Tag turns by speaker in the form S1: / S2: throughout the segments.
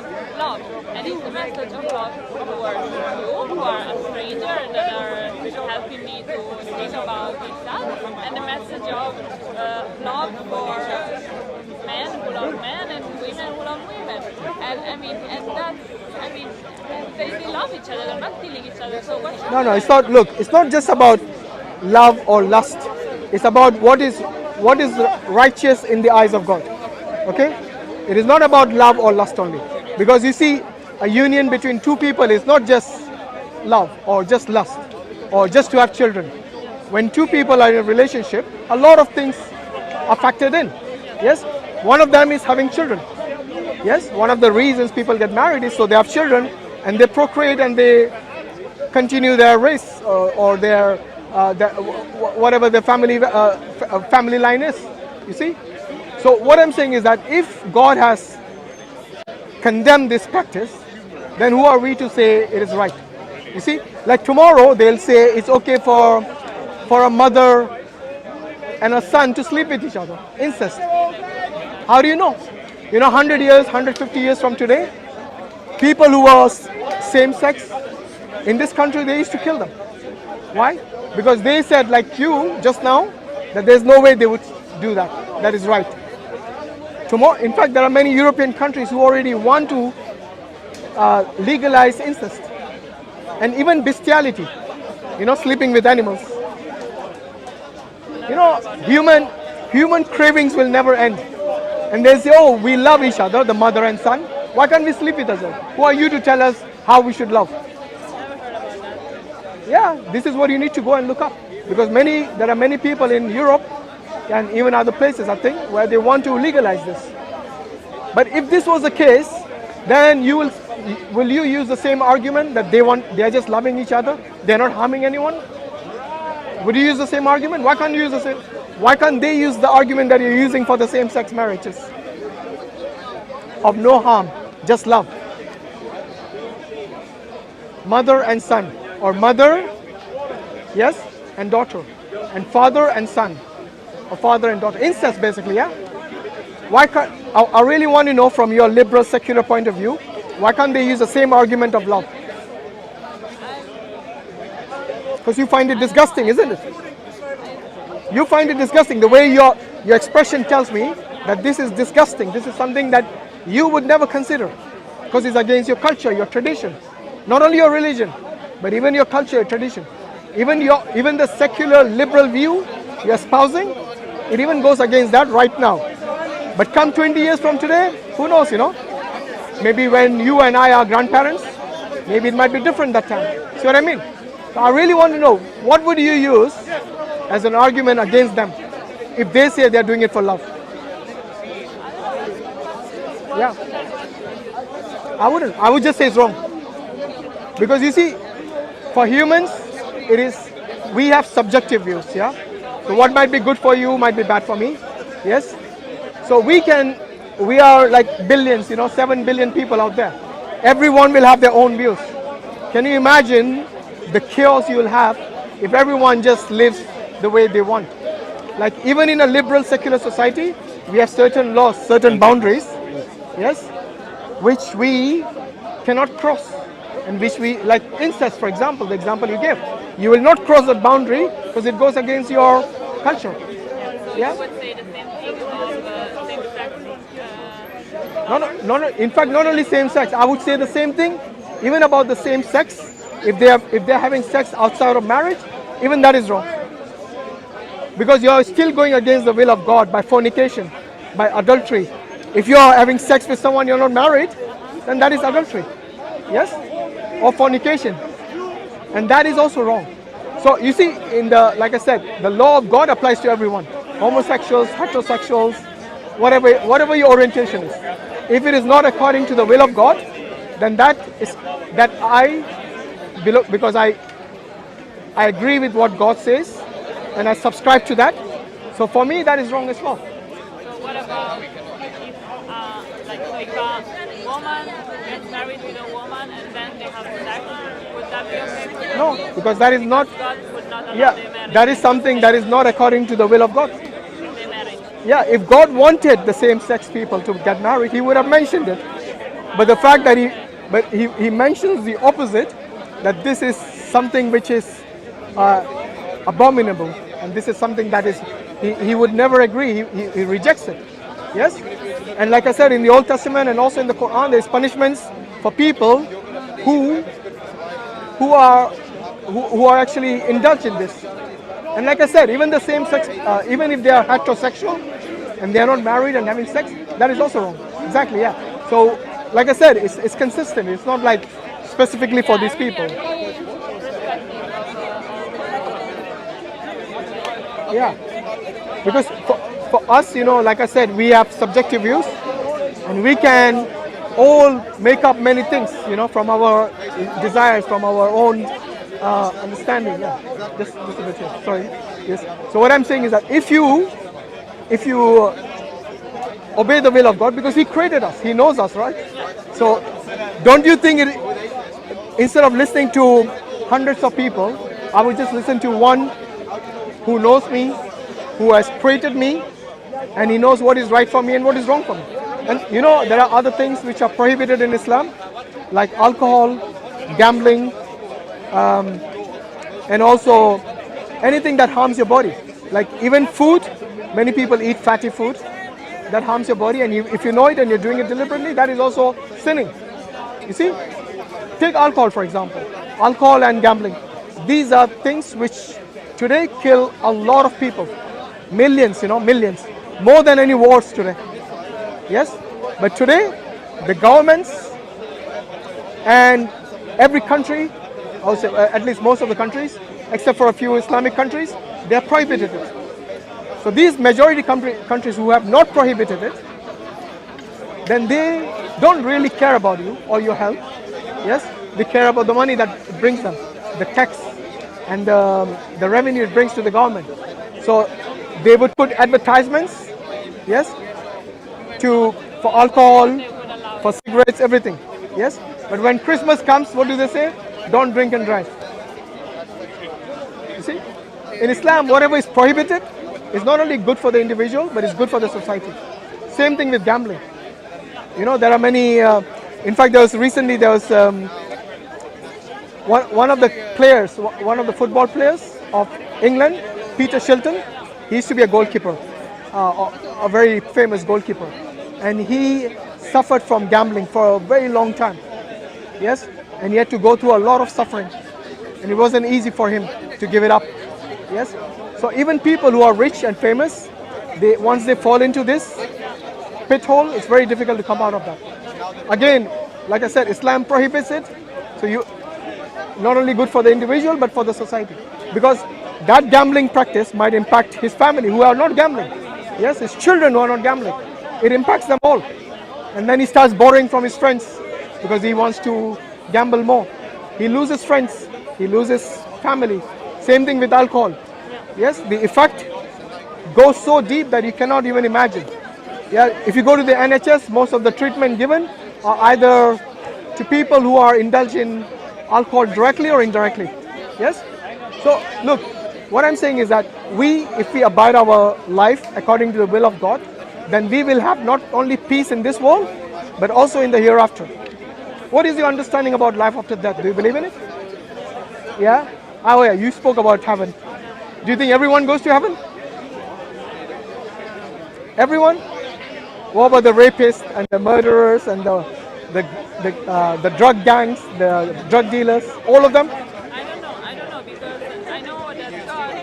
S1: of love, and it's a message of love towards you who are a stranger that are helping me to think about myself, and the message of love for men who love men and women who love women. And I mean, and that's, I mean, they love each other, they're not killing each other. So what should
S2: No, it's not. Look, it's not just about love or lust. It's about what is righteous in the eyes of God. Okay? It is not about love or lust only. Because you see, a union between two people is not just love or just lust or just to have children. When two people are in a relationship, a lot of things are factored in. Yes? One of them is having children. Yes? One of the reasons people get married is so they have children and they procreate and they continue their race or their whatever the family line is. You see? So what I'm saying is that if God has condemned this practice, then who are we to say it is right? You see? Like tomorrow they'll say it's okay for a mother and a son to sleep with each other. Incest. How do you know? You know, 100 years, 150 years from today, people who are same sex in this country, they used to kill them. Why? Because they said, like you just now, that there's no way they would do that. That is right. Tomorrow, in fact, there are many European countries who already want to legalize incest and even bestiality. You know, sleeping with animals. You know, human cravings will never end. And they say, oh, we love each other, the mother and son. Why can't we sleep with ourselves? Who are you to tell us how we should love? Yeah, this is what you need to go and look up. Because there are many people in Europe and even other places, I think, where they want to legalize this. But if this was the case, then will you use the same argument that they are just loving each other, they're not harming anyone? Would you use the same argument? Why can't you use the same? Why can't they use the argument that you're using for the same-sex marriages? Of no harm, just love. Mother and son, or mother, yes, and daughter, and father and son, or father and daughter. Incest, basically, yeah? Why can't, I really want to know from your liberal secular point of view, why can't they use the same argument of love? Because you find it disgusting, isn't it? You find it disgusting. The way your expression tells me that this is disgusting. This is something that you would never consider because it's against your culture, your tradition. Not only your religion, but even your culture, your tradition. Even the secular liberal view you're espousing, it even goes against that right now. But come 20 years from today, who knows, you know? Maybe when you and I are grandparents, maybe it might be different that time. See what I mean? So I really want to know, what would you use as an argument against them if they say they're doing it for love? Yeah. I wouldn't. I would just say it's wrong. Because you see, for humans, we have subjective views, yeah? So what might be good for you might be bad for me, yes? So we are like billions, 7 billion people out there. Everyone will have their own views. Can you imagine the chaos you will have if everyone just lives the way they want? Like even in a liberal secular society, we have certain laws, certain boundaries, yes, which we cannot cross, and which we, like incest, for example, the example you gave. You will not cross that boundary because it goes against your culture. Yeah?
S1: You would say the same thing of same-sex?
S2: No. In fact, not only same-sex. I would say the same thing even about the same sex. If they're having sex outside of marriage, even that is wrong. Because you're still going against the will of God by fornication, by adultery. If you're having sex with someone you're not married, then that is adultery. Yes? Or fornication. And that is also wrong. So you see, like I said, the law of God applies to everyone. Homosexuals, heterosexuals, whatever your orientation is. If it is not according to the will of God, then because I agree with what God says and I subscribe to that. So for me, that is wrong as well.
S1: So what about if a woman gets married with a woman and then they have sex? Would that be okay for you?
S2: No, because that is not.
S1: God would not allow their marriage.
S2: That is something that is not according to the will of God.
S1: Their marriage.
S2: Yeah, if God wanted the same-sex people to get married, He would have mentioned it. But the fact that he mentions the opposite, that this is something which is abominable, and this is something that is he would never agree. He rejects it. Yes, and like I said, in the Old Testament and also in the Quran, there's punishments for people who are actually indulge in this. And like I said, even the same sex, even if they are heterosexual and they are not married and having sex, that is also wrong. Exactly, yeah. So, like I said, it's consistent. It's not like specifically for these people. Yeah, because for us, you know, like I said, we have subjective views, and we can all make up many things, you know, from our desires, from our own understanding. Yeah, just a bit here. Sorry. Yes. So what I'm saying is that if you obey the will of God, because He created us, He knows us, right? So don't you think instead of listening to hundreds of people, I would just listen to one who knows me, who has created me, and He knows what is right for me and what is wrong for me. And you know, there are other things which are prohibited in Islam, like alcohol, gambling, and also anything that harms your body. Like even food, many people eat fatty food that harms your body, and if you know it and you're doing it deliberately, that is also sinning. You see? Take alcohol, for example. Alcohol and gambling. These are things which today kill a lot of people. Millions, you know, millions. More than any wars today. Yes? But today, the governments and every country, also at least most of the countries, except for a few Islamic countries, they are prohibited it. So these majority countries who have not prohibited it, then they don't really care about you or your health. Yes? They care about the money that it brings them, the tax and the revenue it brings to the government. So they would put advertisements, yes, for alcohol, for cigarettes, everything. Yes? But when Christmas comes, what do they say? Don't drink and drive. You see? In Islam, whatever is prohibited is not only good for the individual, but it's good for the society. Same thing with gambling. You know, there are many, in fact, there was one of the players, one of the football players of England, Peter Shilton. He used to be a goalkeeper, a very famous goalkeeper. And he suffered from gambling for a very long time. Yes? And he had to go through a lot of suffering. And it wasn't easy for him to give it up. Yes? So even people who are rich and famous, once they fall into this pit hole, it's very difficult to come out of that. Again, like I said, Islam prohibits it. So not only good for the individual, but for the society. Because that gambling practice might impact his family who are not gambling. Yes, his children who are not gambling. It impacts them all. And then he starts borrowing from his friends because he wants to gamble more. He loses friends. He loses family. Same thing with alcohol. Yes, the effect goes so deep that you cannot even imagine. Yeah, if you go to the NHS, most of the treatment given are either to people who are indulging alcohol directly or indirectly. Yes? So, look, what I'm saying is that if we abide our life according to the will of God, then we will have not only peace in this world, but also in the hereafter. What is your understanding about life after death? Do you believe in it? Yeah? Oh yeah, you spoke about heaven. Do you think everyone goes to heaven? Everyone? What about the rapists and the murderers and the drug gangs, the drug dealers, all of them?
S1: I don't know because I know that God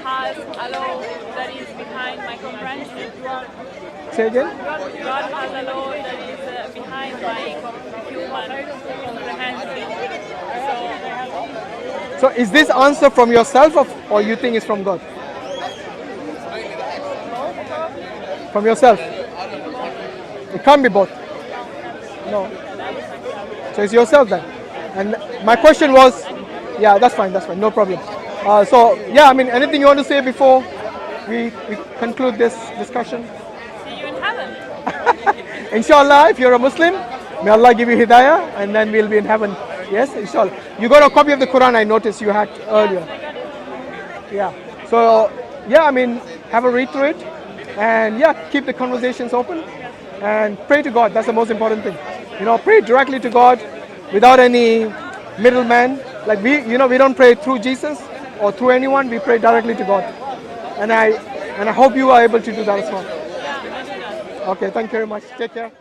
S1: has a law that is behind my comprehension.
S2: Say again?
S1: God has a law that is behind my human comprehension.
S2: So is this answer from yourself or you think it's from God? From yourself? It can't be both. No. So it's yourself then. And my question was, yeah, that's fine, no problem. So yeah, I mean, anything you want to say before we conclude this discussion?
S1: See you in heaven.
S2: Inshallah, if you're a Muslim, may Allah give you hidayah and then we'll be in heaven. Yes, inshallah. You got a copy of the Quran, I noticed you had earlier. Yeah. So, yeah, I mean, have a read through it And yeah, keep the conversations open and pray to God. That's the most important thing. Pray directly to God without any middleman. Like we don't pray through Jesus or through anyone. We pray directly to God. And I hope you are able to do that as well.
S1: Yeah, I do that.
S2: Okay, thank you very much. Take care.